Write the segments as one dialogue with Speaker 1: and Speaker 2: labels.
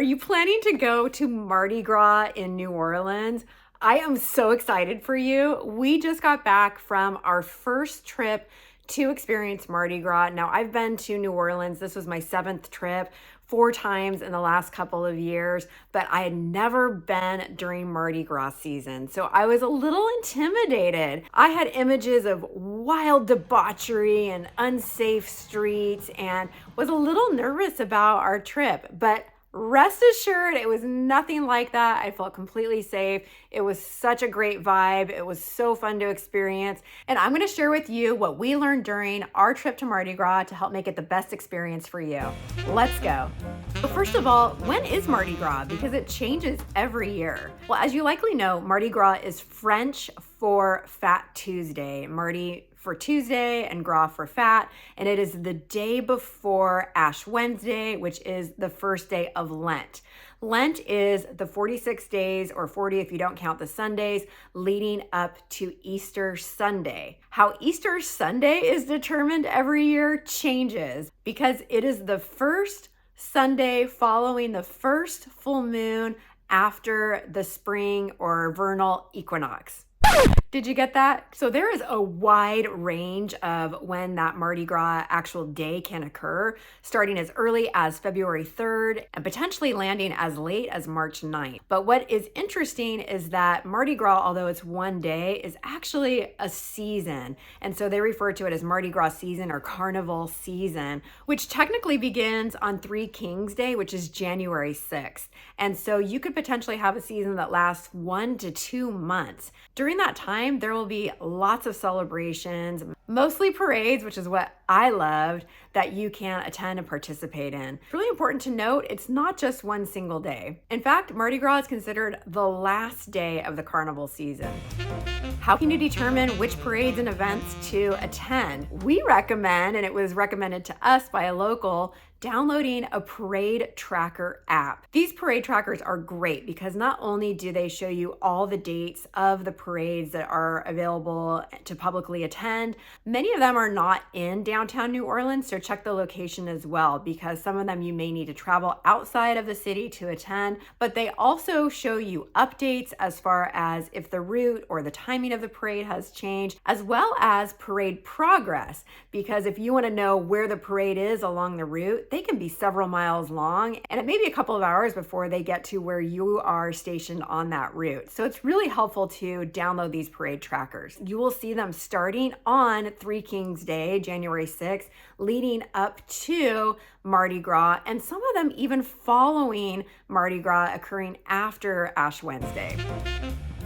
Speaker 1: Are you planning to go to Mardi Gras in New Orleans? I am so excited for you. We just got back from our first trip to experience Mardi Gras. Now, I've been to New Orleans. This was my 7th trip, 4 times in the last couple of years, but I had never been during Mardi Gras season. So I was a little intimidated. I had images of wild debauchery and unsafe streets and was a little nervous about our trip, but rest assured, it was nothing like that. I felt completely safe. It was such a great vibe. It was so fun to experience. And I'm going to share with you what we learned during our trip to Mardi Gras to help make it the best experience for you. Let's go. So first of all, when is Mardi Gras? Because it changes every year. Well, as you likely know, Mardi Gras is French for Fat Tuesday. Mardi for Tuesday and Gras for Fat, and it is the day before Ash Wednesday, which is the first day of Lent. Lent is the 46 days, or 40 if you don't count the Sundays, leading up to Easter Sunday. How Easter Sunday is determined every year changes because it is the first Sunday following the first full moon after the spring or vernal equinox. Did you get that? So there is a wide range of when that Mardi Gras actual day can occur, starting as early as February 3rd and potentially landing as late as March 9th. But what is interesting is that Mardi Gras, although it's one day, is actually a season. And so they refer to it as Mardi Gras season or carnival season, which technically begins on Three Kings Day, which is January 6th. And so you could potentially have a season that lasts 1 to 2 months. During that time, there will be lots of celebrations, mostly parades, which is what I loved, that you can attend and participate in. It's really important to note, it's not just one single day. In fact, Mardi Gras is considered the last day of the carnival season. How can you determine which parades and events to attend? We recommend, and it was recommended to us by a local, downloading a parade tracker app. These parade trackers are great because not only do they show you all the dates of the parades that are available to publicly attend, many of them are not in downtown New Orleans, so check the location as well because some of them you may need to travel outside of the city to attend, but they also show you updates as far as if the route or the timing of the parade has changed, as well as parade progress, because if you want to know where the parade is along the route, they can be several miles long, and it may be a couple of hours before they get to where you are stationed on that route. So it's really helpful to download these parade trackers. You will see them starting on Three Kings Day, January 6th, leading up to Mardi Gras, and some of them even following Mardi Gras, occurring after Ash Wednesday.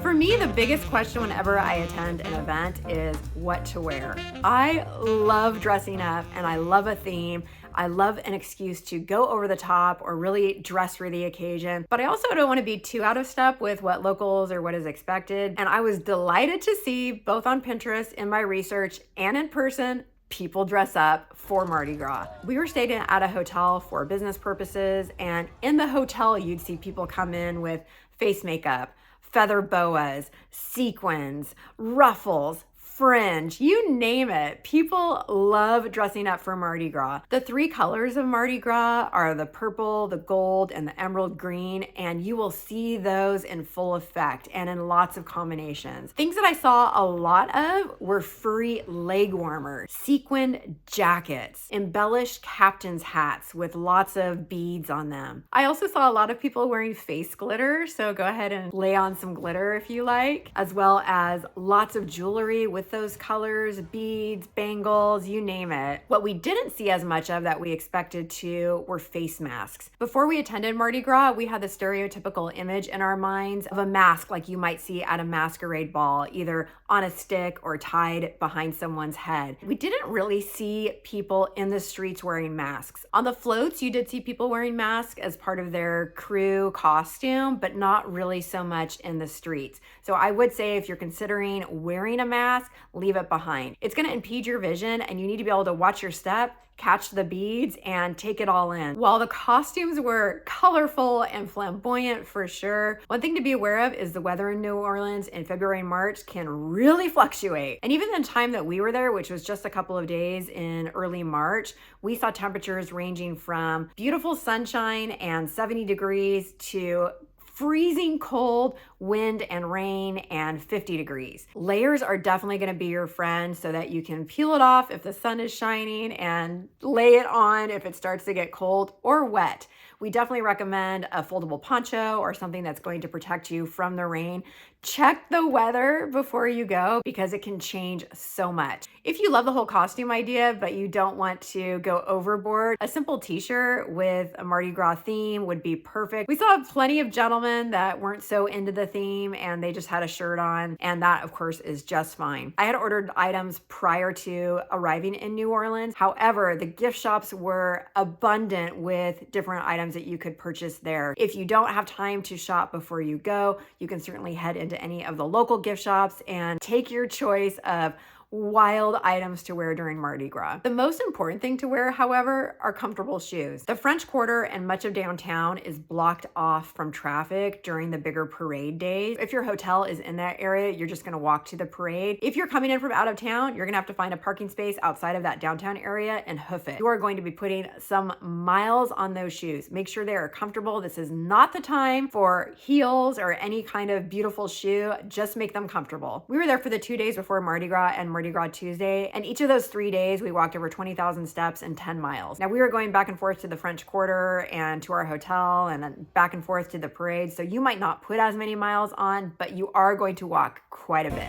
Speaker 1: For me, the biggest question whenever I attend an event is what to wear. I love dressing up and I love a theme. I love an excuse to go over the top or really dress for the occasion, but I also don't want to be too out of step with what locals or what is expected. And I was delighted to see, both on Pinterest in my research and in person, people dress up for Mardi Gras. We were staying at a hotel for business purposes, and in the hotel, you'd see people come in with face makeup, feather boas, sequins, ruffles, fringe, you name it. People love dressing up for Mardi Gras. The 3 colors of Mardi Gras are the purple, the gold, and the emerald green, and you will see those in full effect and in lots of combinations. Things that I saw a lot of were furry leg warmers, sequined jackets, embellished captain's hats with lots of beads on them. I also saw a lot of people wearing face glitter, so go ahead and lay on some glitter if you like, as well as lots of jewelry with those colors, beads, bangles, you name it. What we didn't see as much of that we expected to were face masks. Before we attended Mardi Gras, we had the stereotypical image in our minds of a mask like you might see at a masquerade ball, either on a stick or tied behind someone's head. We didn't really see people in the streets wearing masks. On the floats, you did see people wearing masks as part of their crew costume, but not really so much in the streets. So I would say if you're considering wearing a mask, leave it behind. It's gonna impede your vision and you need to be able to watch your step, catch the beads, and take it all in. While the costumes were colorful and flamboyant for sure, one thing to be aware of is the weather in New Orleans in February and March can really fluctuate. And even the time that we were there, which was just a couple of days in early March, we saw temperatures ranging from beautiful sunshine and 70 degrees to freezing cold, wind and rain, and 50 degrees. Layers are definitely gonna be your friend so that you can peel it off if the sun is shining and lay it on if it starts to get cold or wet. We definitely recommend a foldable poncho or something that's going to protect you from the rain. Check the weather before you go because it can change so much. If you love the whole costume idea, but you don't want to go overboard, a simple t-shirt with a Mardi Gras theme would be perfect. We saw plenty of gentlemen that weren't so into the theme and they just had a shirt on, and that of course is just fine. I had ordered items prior to arriving in New Orleans. However, the gift shops were abundant with different items that you could purchase there. If you don't have time to shop before you go, you can certainly head into any of the local gift shops and take your choice of wild items to wear during Mardi Gras. The most important thing to wear, however, are comfortable shoes. The French Quarter and much of downtown is blocked off from traffic during the bigger parade days. If your hotel is in that area, you're just gonna walk to the parade. If you're coming in from out of town, you're gonna have to find a parking space outside of that downtown area and hoof it. You are going to be putting some miles on those shoes. Make sure they are comfortable. This is not the time for heels or any kind of beautiful shoe. Just make them comfortable. We were there for the 2 days before Mardi Gras and Mardi Gras Tuesday, and each of those 3 days we walked over 20,000 steps and 10 miles. Now we were going back and forth to the French Quarter and to our hotel and then back and forth to the parade, so you might not put as many miles on, but you are going to walk quite a bit.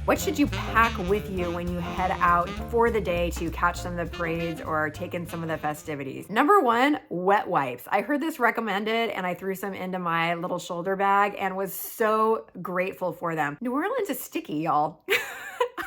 Speaker 1: What should you pack with you when you head out for the day to catch some of the parades or take in some of the festivities? Number one, wet wipes. I heard this recommended and I threw some into my little shoulder bag and was so grateful for them. New Orleans is sticky, y'all.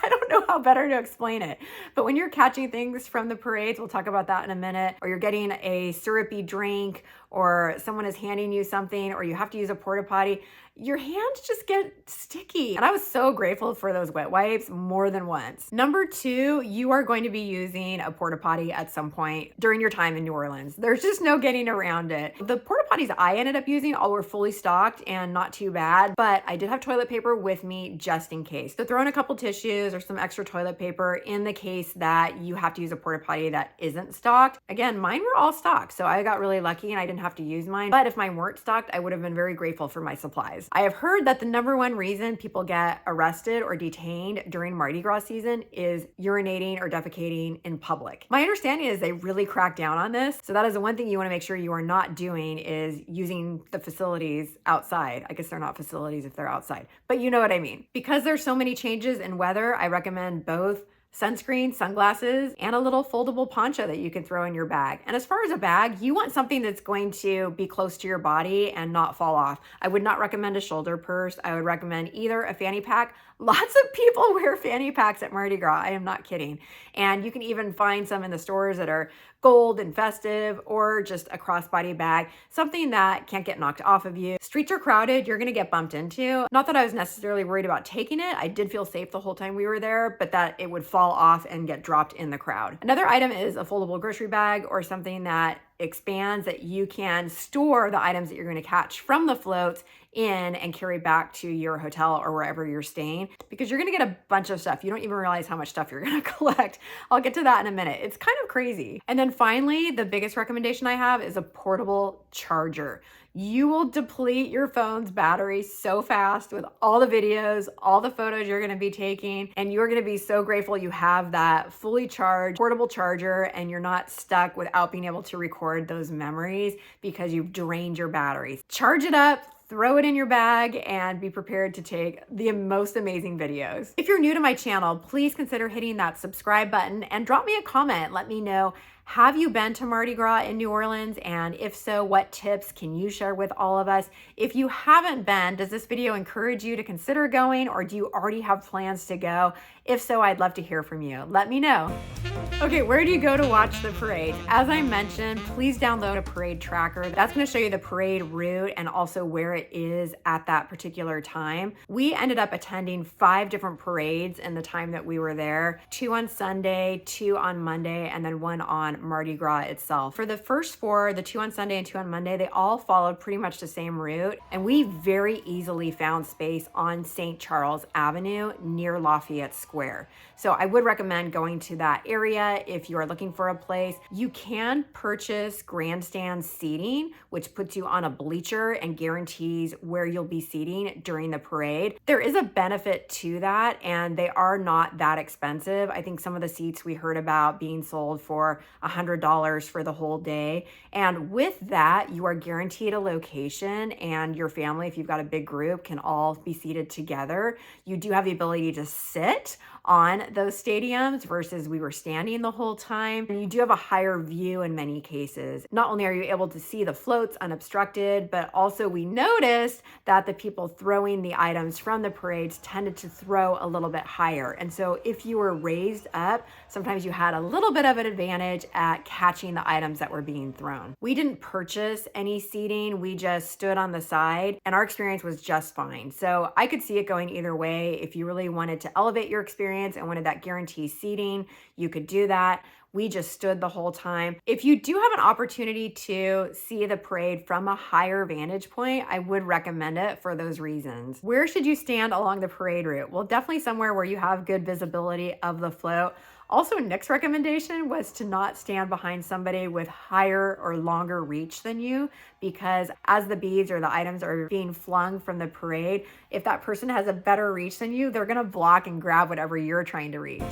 Speaker 1: I don't know how better to explain it. But when you're catching things from the parades, we'll talk about that in a minute, or you're getting a syrupy drink, or someone is handing you something, or you have to use a porta potty, your hands just get sticky. And I was so grateful for those wet wipes more than once. Number two, you are going to be using a porta potty at some point during your time in New Orleans. There's just no getting around it. The porta potties I ended up using all were fully stocked and not too bad, but I did have toilet paper with me just in case. So throw in a couple tissues or some extra toilet paper in the case that you have to use a porta potty that isn't stocked. Again, mine were all stocked, so I got really lucky and I didn't have to use mine. But if mine weren't stocked, I would have been very grateful for my supplies. I have heard that the number one reason people get arrested or detained during Mardi Gras season is urinating or defecating in public. My understanding is they really crack down on this. So that is the one thing you want to make sure you are not doing is using the facilities outside. I guess they're not facilities if they're outside, but you know what I mean. Because there's so many changes in weather, I recommend both sunscreen, sunglasses, and a little foldable poncho that you can throw in your bag. And as far as a bag, you want something that's going to be close to your body and not fall off. I would not recommend a shoulder purse. I would recommend either a fanny pack. Lots of people wear fanny packs at Mardi Gras. I am not kidding. And you can even find some in the stores that are gold and festive, or just a crossbody bag, something that can't get knocked off of you. Streets are crowded, you're gonna get bumped into. Not that I was necessarily worried about taking it. I did feel safe the whole time we were there, but that it would fall off and get dropped in the crowd. Another item is a foldable grocery bag or something that expands that you can store the items that you're going to catch from the floats in and carry back to your hotel or wherever you're staying, because you're going to get a bunch of stuff. You don't even realize how much stuff you're going to collect. I'll get to that in a minute. It's kind of crazy. And then finally, the biggest recommendation I have is a portable charger. You will deplete your phone's battery so fast with all the videos, all the photos you're gonna be taking, and you're gonna be so grateful you have that fully charged portable charger and you're not stuck without being able to record those memories because you've drained your batteries. Charge it up, throw it in your bag, and be prepared to take the most amazing videos. If you're new to my channel, please consider hitting that subscribe button and drop me a comment. Let me know Have you been to Mardi Gras in New Orleans? And if so, what tips can you share with all of us? If you haven't been, does this video encourage you to consider going, or do you already have plans to go? If so, I'd love to hear from you. Let me know. Okay, where do you go to watch the parade? As I mentioned, please download a parade tracker. That's going to show you the parade route and also where it is at that particular time. We ended up attending 5 different parades in the time that we were there, 2 on Sunday, 2 on Monday, and then 1 on Mardi Gras itself. For the first 4, the 2 on Sunday and 2 on Monday, they all followed pretty much the same route, and we very easily found space on St. Charles Avenue near Lafayette Square. So I would recommend going to that area if you are looking for a place. You can purchase grandstand seating, which puts you on a bleacher and guarantees where you'll be seating during the parade. There is a benefit to that, and they are not that expensive. I think some of the seats we heard about being sold for $100 for the whole day. And with that, you are guaranteed a location, and your family, if you've got a big group, can all be seated together. You do have the ability to sit on those stadiums versus we were standing the whole time. And you do have a higher view in many cases. Not only are you able to see the floats unobstructed, but also we noticed that the people throwing the items from the parades tended to throw a little bit higher. And so if you were raised up, sometimes you had a little bit of an advantage at catching the items that were being thrown. We didn't purchase any seating. We just stood on the side, and our experience was just fine. So I could see it going either way. If you really wanted to elevate your experience and wanted that guaranteed seating, you could do that. We just stood the whole time. If you do have an opportunity to see the parade from a higher vantage point, I would recommend it for those reasons. Where should you stand along the parade route? Well, definitely somewhere where you have good visibility of the float. Also, Nick's recommendation was to not stand behind somebody with higher or longer reach than you, because as the beads or the items are being flung from the parade, if that person has a better reach than you, they're gonna block and grab whatever you're trying to reach.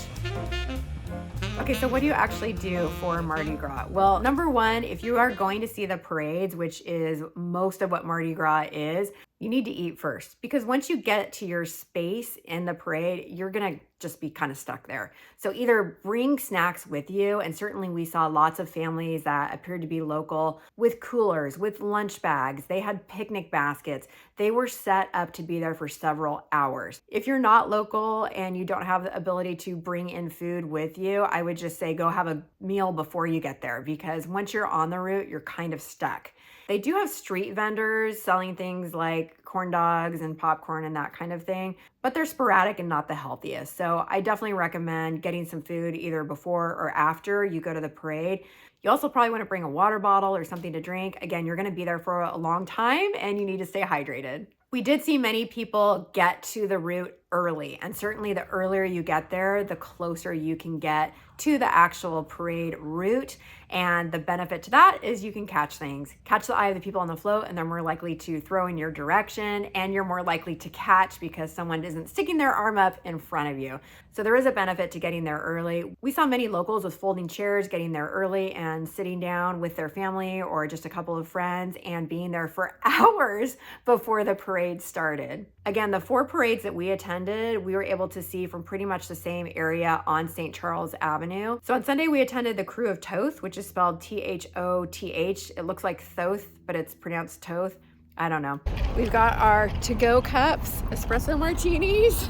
Speaker 1: Okay, so what do you actually do for Mardi Gras? Well, number one, if you are going to see the parades, which is most of what Mardi Gras is, you need to eat first, because once you get to your space in the parade, you're gonna just be kind of stuck there. So either bring snacks with you, and certainly we saw lots of families that appeared to be local with coolers, with lunch bags. They had picnic baskets. They were set up to be there for several hours. If you're not local and you don't have the ability to bring in food with you, I would just say go have a meal before you get there, because once you're on the route, you're kind of stuck. They do have street vendors selling things like corn dogs and popcorn and that kind of thing, but they're sporadic and not the healthiest. So I definitely recommend getting some food either before or after you go to the parade. You also probably want to bring a water bottle or something to drink. Again, you're going to be there for a long time and you need to stay hydrated. We did see many people get to the route early, and certainly the earlier you get there, the closer you can get to the actual parade route. And the benefit to that is you can catch things, catch the eye of the people on the float, and they're more likely to throw in your direction, and you're more likely to catch because someone isn't sticking their arm up in front of you. So there is a benefit to getting there early. We saw many locals with folding chairs getting there early and sitting down with their family or just a couple of friends and being there for hours before the parade started. Again, the 4 parades that we attended, we were able to see from pretty much the same area on St. Charles Avenue. So on Sunday, we attended the Crew of Thoth, which is spelled Thoth. It looks like Thoth, but it's pronounced Toth. I don't know. We've got our to-go cups, espresso martinis,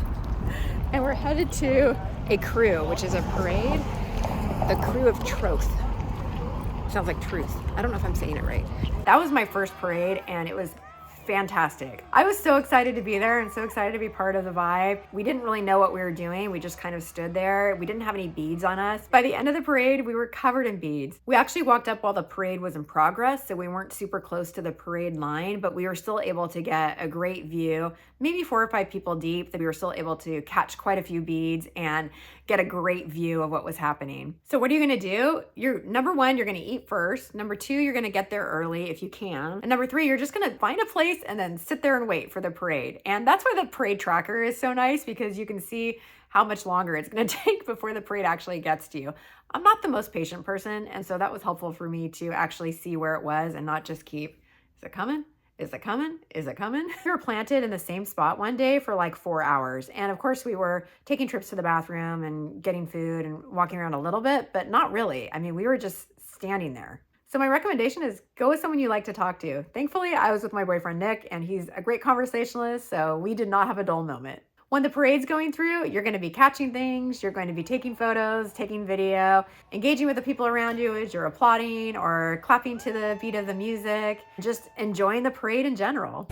Speaker 1: and we're headed to a crew, which is a parade, the Crew of Troth. Sounds like truth. I don't know if I'm saying it right. That was my first parade, and it was fantastic. I was so excited to be there and so excited to be part of the vibe. We didn't really know what we were doing. We just kind of stood there. We didn't have any beads on us. By the end of the parade, we were covered in beads. We actually walked up while the parade was in progress, so we weren't super close to the parade line, but we were still able to get a great view, maybe 4 or 5 people deep, that we were still able to catch quite a few beads and get a great view of what was happening. So what are you gonna do? Number 1, you're gonna eat first. Number 2, you're gonna get there early if you can. And number 3, you're just gonna find a place and then sit there and wait for the parade. And that's why the parade tracker is so nice, because you can see how much longer it's gonna take before the parade actually gets to you. I'm not the most patient person, and so that was helpful for me to actually see where it was and not just keep, is it coming? Is it coming? Is it coming? We were planted in the same spot one day for like 4 hours. And of course we were taking trips to the bathroom and getting food and walking around a little bit, but not really. I mean, we were just standing there. So my recommendation is go with someone you like to talk to. Thankfully, I was with my boyfriend, Nick, and he's a great conversationalist, so we did not have a dull moment. When the parade's going through, you're going to be catching things, you're going to be taking photos, taking video, engaging with the people around you as you're applauding or clapping to the beat of the music, just enjoying the parade in general.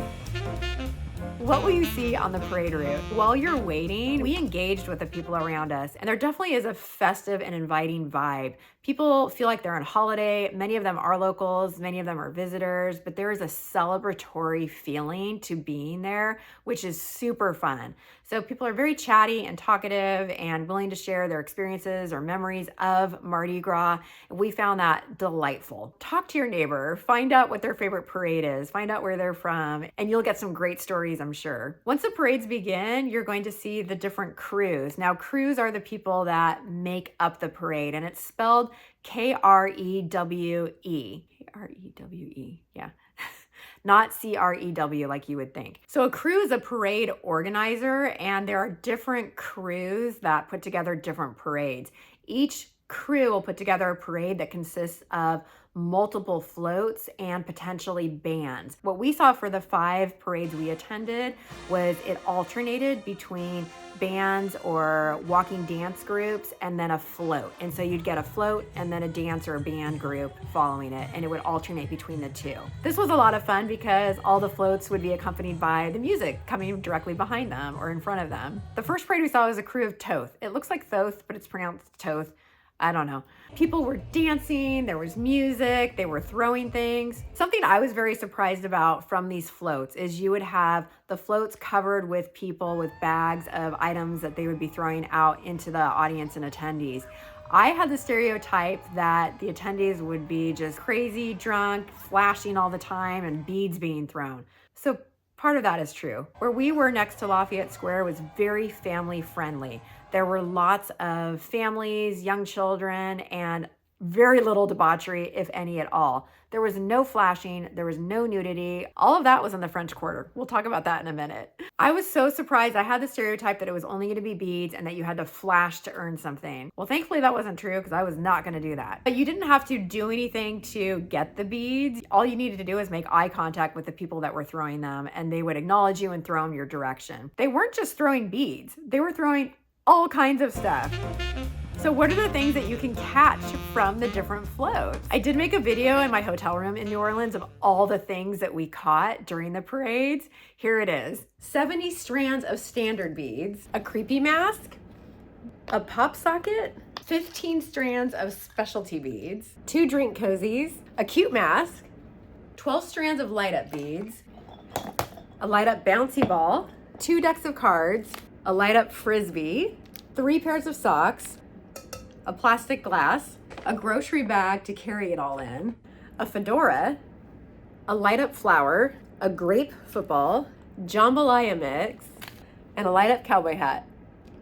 Speaker 1: What will you see on the parade route? While you're waiting, we engaged with the people around us, and there definitely is a festive and inviting vibe. People feel like they're on holiday. Many of them are locals, many of them are visitors, but there is a celebratory feeling to being there, which is super fun. So people are very chatty and talkative and willing to share their experiences or memories of Mardi Gras. We found that delightful. Talk to your neighbor, find out what their favorite parade is, find out where they're from, and you'll get some great stories, I'm sure. Once the parades begin, you're going to see the different crews. Now, crews are the people that make up the parade, and it's spelled K-R-E-W-E. K-R-E-W-E, yeah. Not C-R-E-W like you would think. So a crew is a parade organizer, and there are different crews that put together different parades. Each crew will put together a parade that consists of multiple floats and potentially bands. What we saw for the 5 parades we attended was it alternated between bands or walking dance groups and then a float. And so you'd get a float and then a dance or a band group following it, and it would alternate between the two. This was a lot of fun because all the floats would be accompanied by the music coming directly behind them or in front of them. The first parade we saw was a crew of Toth. It looks like Thoth, but it's pronounced Toth. I don't know. People were dancing, there was music, they were throwing things. Something I was very surprised about from these floats is you would have the floats covered with people with bags of items that they would be throwing out into the audience and attendees. I had the stereotype that the attendees would be just crazy, drunk, flashing all the time, and beads being thrown. So part of that is true. Where we were next to Lafayette Square was very family friendly. There were lots of families, young children, and very little debauchery, if any at all. There was no flashing, there was no nudity. All of that was in the French Quarter. We'll talk about that in a minute. I was so surprised. I had the stereotype that it was only gonna be beads and that you had to flash to earn something. Well, thankfully that wasn't true because I was not gonna do that. But you didn't have to do anything to get the beads. All you needed to do was make eye contact with the people that were throwing them, and they would acknowledge you and throw them your direction. They weren't just throwing beads, they were throwing all kinds of stuff. So what are the things that you can catch from the different floats? I did make a video in my hotel room in New Orleans of all the things that we caught during the parades. Here it is. 70 strands of standard beads, a creepy mask, a pop socket, 15 strands of specialty beads, 2 drink cozies, a cute mask, 12 strands of light up beads, a light up bouncy ball, 2 decks of cards, a light up frisbee, 3 pairs of socks, a plastic glass, a grocery bag to carry it all in, a fedora, a light up flower, a grape football, jambalaya mix, and a light up cowboy hat,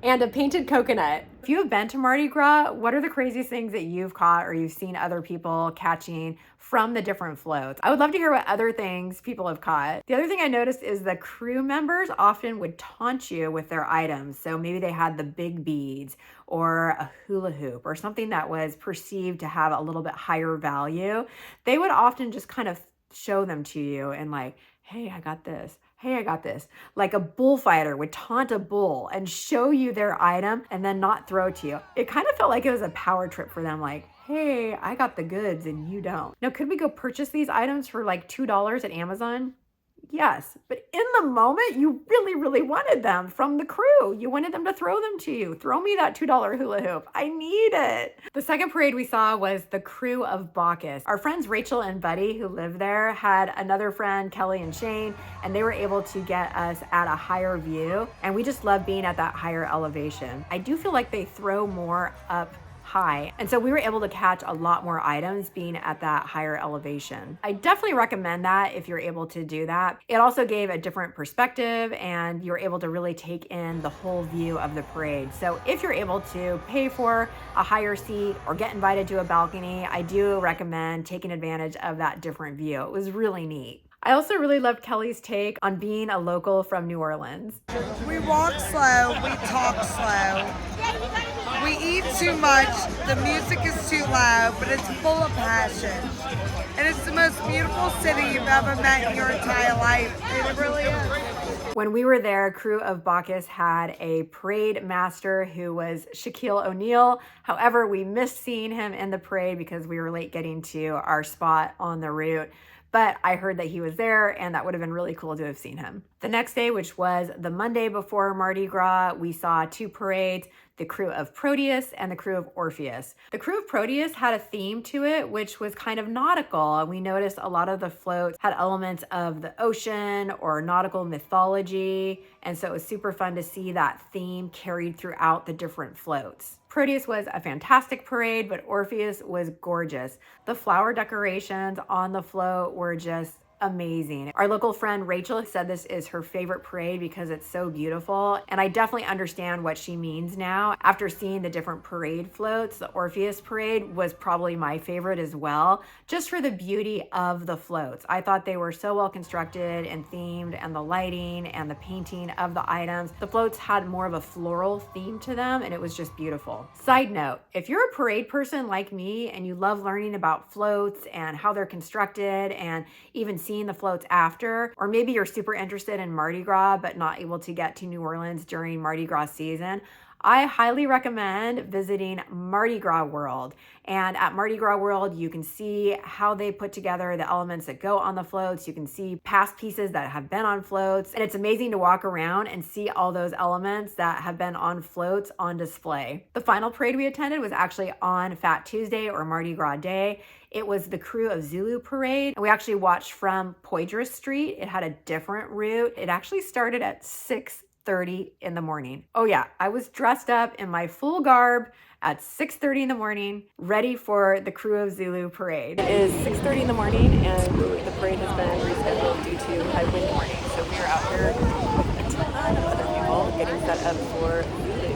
Speaker 1: and a painted coconut. If you have been to Mardi Gras, what are the craziest things that you've caught or you've seen other people catching from the different floats? I would love to hear what other things people have caught. The other thing I noticed is the crew members often would taunt you with their items. So maybe they had the big beads or a hula hoop or something that was perceived to have a little bit higher value. They would often just kind of show them to you and like, hey, I got this. Hey, I got this. Like a bullfighter would taunt a bull and show you their item and then not throw it to you. It kind of felt like it was a power trip for them, like, hey, I got the goods and you don't. Now, could we go purchase these items for like $2 at Amazon? Yes, but in the moment, you really, really wanted them from the crew. You wanted them to throw them to you. Throw me that $2 hula hoop. I need it. The second parade we saw was the crew of Bacchus. Our friends Rachel and Buddy, who live there, had another friend, Kelly and Shane, and they were able to get us at a higher view. And we just love being at that higher elevation. I do feel like they throw more up high. And so we were able to catch a lot more items being at that higher elevation. I definitely recommend that if you're able to do that. It also gave a different perspective and you're able to really take in the whole view of the parade. So if you're able to pay for a higher seat or get invited to a balcony, I do recommend taking advantage of that different view. It was really neat. I also really loved Kelly's take on being a local from New Orleans.
Speaker 2: We walk slow, we talk slow. We eat too much, the music is too loud, but it's full of passion. And it's the most beautiful city you've ever met in your entire life. It really is.
Speaker 1: When we were there, Crew of Bacchus had a parade master who was Shaquille O'Neal. However, we missed seeing him in the parade because we were late getting to our spot on the route. But I heard that he was there, and that would have been really cool to have seen him. The next day, which was the Monday before Mardi Gras, we saw two parades, the Crew of Proteus and the Crew of Orpheus. The Crew of Proteus had a theme to it, which was kind of nautical. We noticed a lot of the floats had elements of the ocean or nautical mythology, and so it was super fun to see that theme carried throughout the different floats. Proteus was a fantastic parade, but Orpheus was gorgeous. The flower decorations on the float were just amazing. Our local friend Rachel said this is her favorite parade because it's so beautiful, and I definitely understand what she means now. After seeing the different parade floats, the Orpheus parade was probably my favorite as well, just for the beauty of the floats. I thought they were so well constructed and themed, and the lighting and the painting of the items. The floats had more of a floral theme to them, and it was just beautiful. Side note, if you're a parade person like me and you love learning about floats and how they're constructed and even seeing the floats after, or maybe you're super interested in Mardi Gras but not able to get to New Orleans during Mardi Gras season, I highly recommend visiting Mardi Gras World. And at Mardi Gras World, you can see how they put together the elements that go on the floats. You can see past pieces that have been on floats. And it's amazing to walk around and see all those elements that have been on floats on display. The final parade we attended was actually on Fat Tuesday or Mardi Gras Day. It was the Crew of Zulu parade. And we actually watched from Poydras Street. It had a different route. It actually started at 6:30 in the morning. Oh yeah, I was dressed up in my full garb at 6:30 in the morning, ready for the Crew of Zulu parade. It is 6:30 in the morning, and the parade has been rescheduled due to high wind warning. So we are out here with a ton of other people getting set up for Zulu.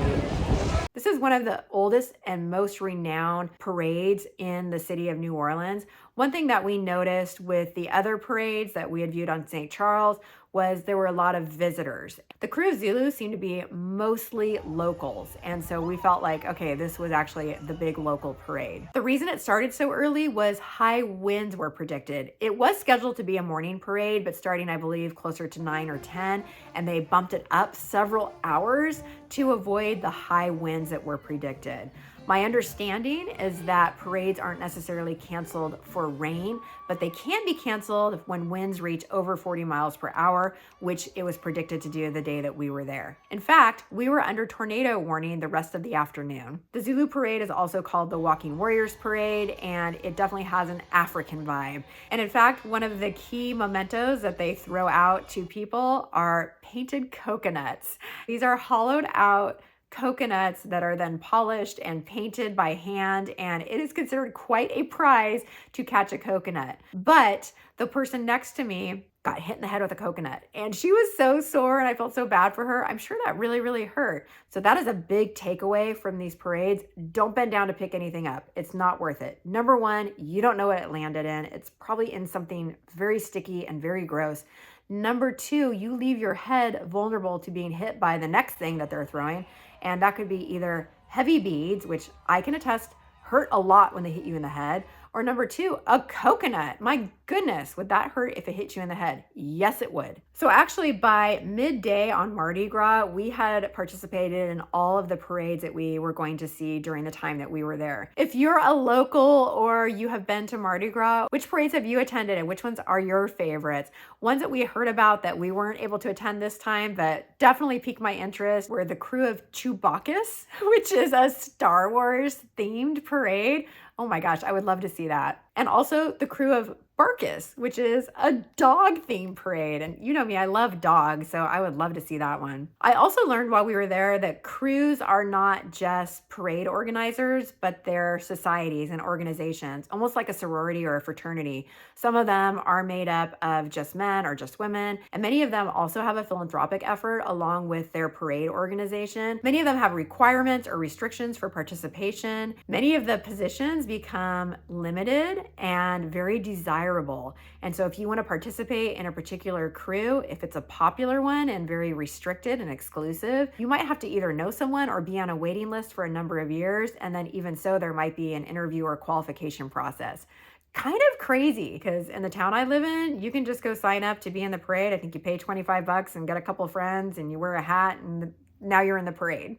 Speaker 1: This is one of the oldest and most renowned parades in the city of New Orleans. One thing that we noticed with the other parades that we had viewed on St. Charles was there were a lot of visitors. The Crew of Zulu seemed to be mostly locals, and so we felt like, okay, this was actually the big local parade. The reason it started so early was high winds were predicted. It was scheduled to be a morning parade, but starting, I believe, closer to 9 or 10, and they bumped it up several hours to avoid the high winds that were predicted. My understanding is that parades aren't necessarily canceled for rain, but they can be canceled when winds reach over 40 miles per hour, which it was predicted to do the day that we were there. In fact, we were under tornado warning the rest of the afternoon. The Zulu parade is also called the Walking Warriors Parade, and it definitely has an African vibe. And in fact, one of the key mementos that they throw out to people are painted coconuts. These are hollowed out coconuts that are then polished and painted by hand, and it is considered quite a prize to catch a coconut. But the person next to me got hit in the head with a coconut, and she was so sore, and I felt so bad for her. I'm sure that really, really hurt. So that is a big takeaway from these parades. Don't bend down to pick anything up. It's not worth it. Number one, you don't know what it landed in. It's probably in something very sticky and very gross. Number two, you leave your head vulnerable to being hit by the next thing that they're throwing. And that could be either heavy beads, which I can attest hurt a lot when they hit you in the head, or number two, a coconut. My goodness, would that hurt if it hit you in the head? Yes, it would. So actually by midday on Mardi Gras, we had participated in all of the parades that we were going to see during the time that we were there. If you're a local or you have been to Mardi Gras, which parades have you attended and which ones are your favorites? Ones that we heard about that we weren't able to attend this time that definitely piqued my interest were the Crew of Chewbacca, which is a Star Wars themed parade. Oh my gosh, I would love to see that. And also the Crew of Barkus, which is a dog-themed parade. And you know me, I love dogs, so I would love to see that one. I also learned while we were there that crews are not just parade organizers, but they're societies and organizations, almost like a sorority or a fraternity. Some of them are made up of just men or just women, and many of them also have a philanthropic effort along with their parade organization. Many of them have requirements or restrictions for participation. Many of the positions become limited and very desirable desirable. And so if you want to participate in a particular crew, if it's a popular one and very restricted and exclusive, you might have to either know someone or be on a waiting list for a number of years. And then even so, there might be an interview or qualification process. Kind of crazy, because in the town I live in, you can just go sign up to be in the parade. I think you pay 25 bucks and get a couple friends and you wear a hat and now you're in the parade.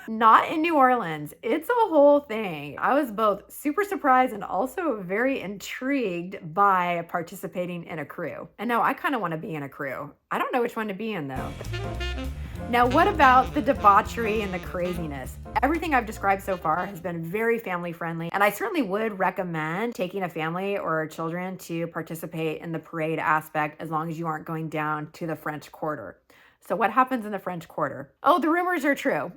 Speaker 1: Not in New Orleans. It's a whole thing. I was both super surprised and also very intrigued by participating in a crew. And now I kind of want to be in a crew. I don't know which one to be in though. Now, what about the debauchery and the craziness? Everything I've described so far has been very family friendly, and I certainly would recommend taking a family or children to participate in the parade aspect as long as you aren't going down to the French Quarter. So what happens in the French Quarter? Oh, the rumors are true.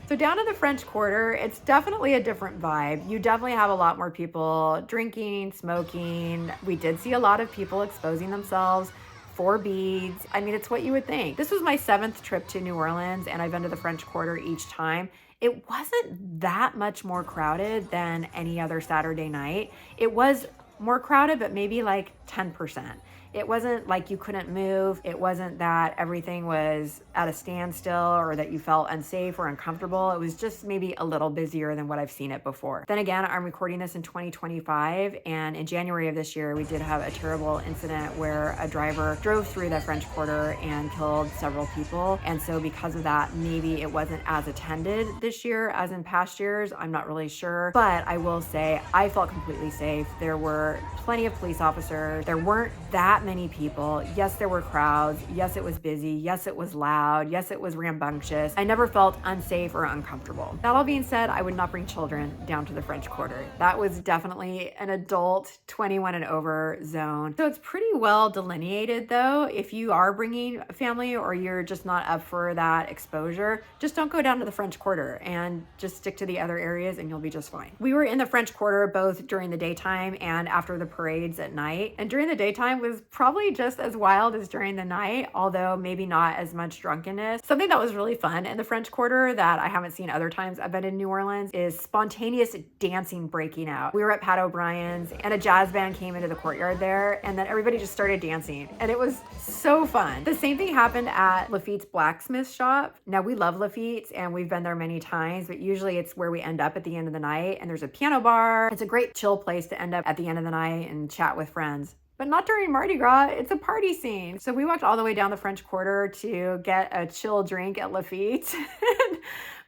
Speaker 1: So down in the French Quarter, it's definitely a different vibe. You definitely have a lot more people drinking, smoking. We did see a lot of people exposing themselves for beads. I mean, it's what you would think. This was my 7th trip to New Orleans, and I've been to the French Quarter each time. It wasn't that much more crowded than any other Saturday night. It was more crowded, but maybe like 10%. It wasn't like you couldn't move. It wasn't that everything was at a standstill or that you felt unsafe or uncomfortable. It was just maybe a little busier than what I've seen it before. Then again, I'm recording this in 2025, and in January of this year, we did have a terrible incident where a driver drove through the French Quarter and killed several people. And so because of that, maybe it wasn't as attended this year as in past years. I'm not really sure, but I will say I felt completely safe. There were plenty of police officers. There weren't that many people. Yes, there were crowds. Yes, it was busy. Yes, it was loud. Yes, it was rambunctious. I never felt unsafe or uncomfortable. That all being said, I would not bring children down to the French Quarter. That was definitely an adult 21 and over zone. So it's pretty well delineated though. If you are bringing a family or you're just not up for that exposure, just don't go down to the French Quarter and just stick to the other areas and you'll be just fine. We were in the French Quarter both during the daytime and after the parades at night. And during the daytime was probably just as wild as during the night, although maybe not as much drunkenness. Something that was really fun in the French Quarter that I haven't seen other times I've been in New Orleans is spontaneous dancing breaking out. We were at Pat O'Brien's and a jazz band came into the courtyard there, and then everybody just started dancing, and it was so fun. The same thing happened at Lafitte's blacksmith shop. Now, we love Lafitte's and we've been there many times, but usually it's where we end up at the end of the night, and there's a piano bar. It's a great chill place to end up at the end of the night and chat with friends. But not during Mardi Gras, it's a party scene. So we walked all the way down the French Quarter to get a chill drink at Lafitte's.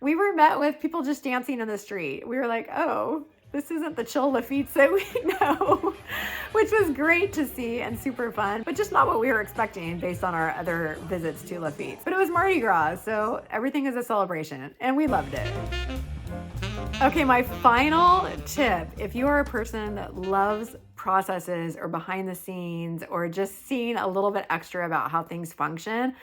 Speaker 1: We were met with people just dancing in the street. We were like, oh, this isn't the chill Lafitte's that we know, which was great to see and super fun, but just not what we were expecting based on our other visits to Lafitte's. But it was Mardi Gras, so everything is a celebration, and we loved it. Okay, my final tip, if you are a person that loves processes or behind the scenes or just seeing a little bit extra about how things function,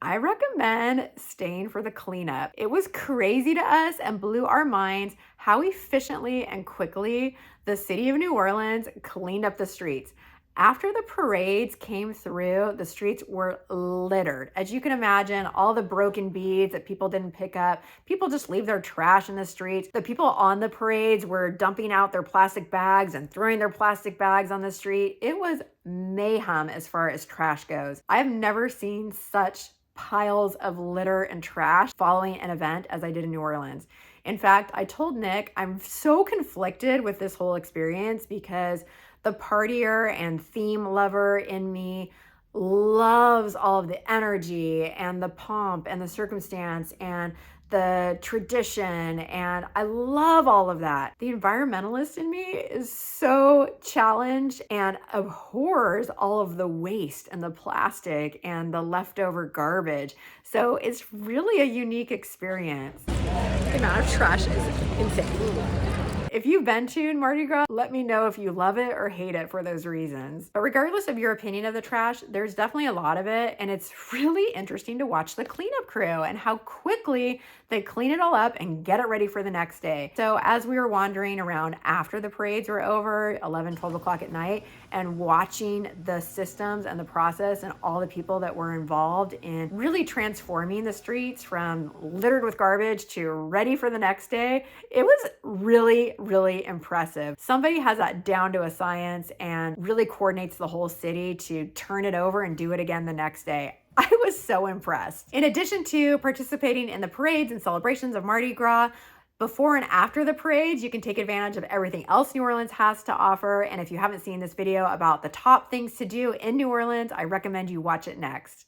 Speaker 1: I recommend staying for the cleanup. It was crazy to us and blew our minds how efficiently and quickly the city of New Orleans cleaned up the streets. After the parades came through, the streets were littered. As you can imagine, all the broken beads that people didn't pick up, people just leave their trash in the streets. The people on the parades were dumping out their plastic bags and throwing their plastic bags on the street. It was mayhem as far as trash goes. I have never seen such piles of litter and trash following an event as I did in New Orleans. In fact, I told Nick I'm so conflicted with this whole experience because the partier and theme lover in me loves all of the energy and the pomp and the circumstance and the tradition, and I love all of that. The environmentalist in me is so challenged and abhors all of the waste and the plastic and the leftover garbage. So it's really a unique experience. The amount of trash is insane. If you've been to Mardi Gras, let me know if you love it or hate it for those reasons. But regardless of your opinion of the trash, there's definitely a lot of it, and it's really interesting to watch the cleanup crew and how quickly they clean it all up and get it ready for the next day. So as we were wandering around after the parades were over, 11, 12 o'clock at night, and watching the systems and the process and all the people that were involved in really transforming the streets from littered with garbage to ready for the next day, it was really really impressive. Somebody has that down to a science and really coordinates the whole city to turn it over and do it again the next day. I was so impressed. In addition to participating in the parades and celebrations of Mardi Gras, before and after the parades, you can take advantage of everything else New Orleans has to offer. And if you haven't seen this video about the top things to do in New Orleans, I recommend you watch it next.